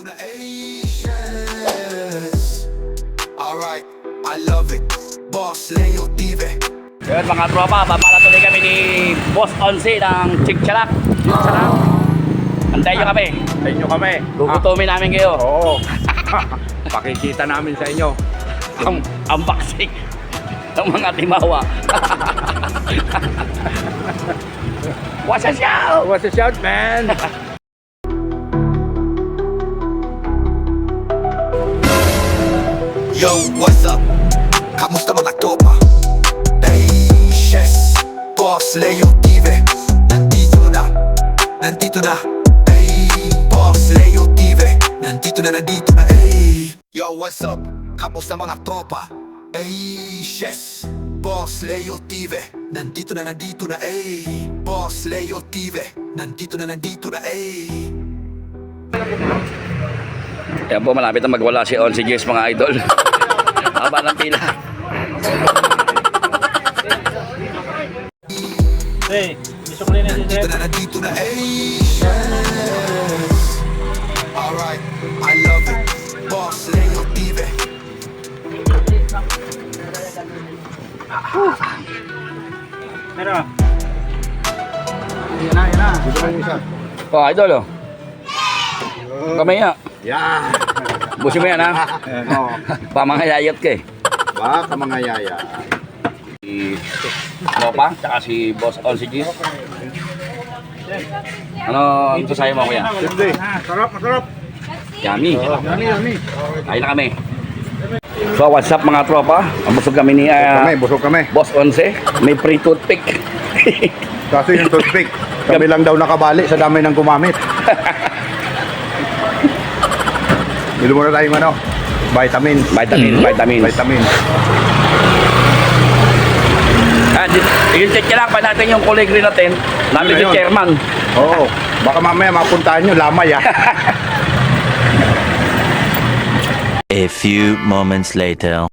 nandito na Asians. Alright, I love it. Boss Leo Tive. Yun mga tropa, papalatuloy kami ni Boss Onsi ng Chichalak. Antayin nyo kami. Sa inyo kami. Gugutumin namin kayo. Oo. Pakikita namin sa inyo. Ang unboxing ng mga timawa. What's a shout? What's a shout, man? Yo, what's up? Kamusta mga tropa? Asians. Boss Leo Tive. Nandito na Boss Leo Tive. Nandito na Yo, what's up? Kamusta mga tropa? Asians. Boss Leo Tive. Nandito na Boss Leo Tive. Nandito na Yan po, malapit na magwala si Onsi Jess mga idol. Haba ng pila. Hey, gusto ko rin na Nandito na Asians. Alright, I love it. Boss Leo Tive. Pero, yan na. Oh, idol oh. Kamay ya. Yan. Busin mo yan ha. Oo. Pamangayayat ka eh. Baka mga yaya. Si Tropa, tsaka si Boss Onsi Jess. Ano ito sa'yo mo kuya? Hindi. Masarap. Yummy. Yummy. Kain na kami. So what's up mga tropa? Busog kami ni Busog kami. Boss Onse. May free toothpick. Kasi yung toothpick, kami lang daw nakabali sa dami ng gumamit. Bili muna tayong ano, vitamins. Vitamin. Yung check lang pa natin yung kulay green natin. Namin Yun si na yun. chairman. Oo. Baka mamaya mapuntahan nyo, lamay ah. A few moments later.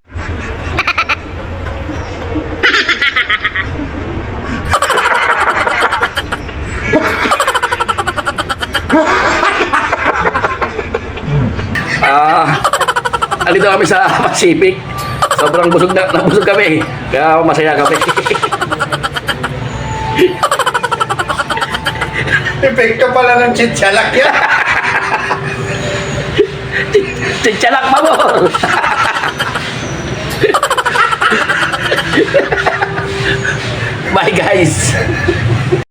Andito kami sa Pacific. Sobrang busog kami. Kaya masaya kami. Epekto pala ng chichalak yan. Chichalak pa mo. Bye guys.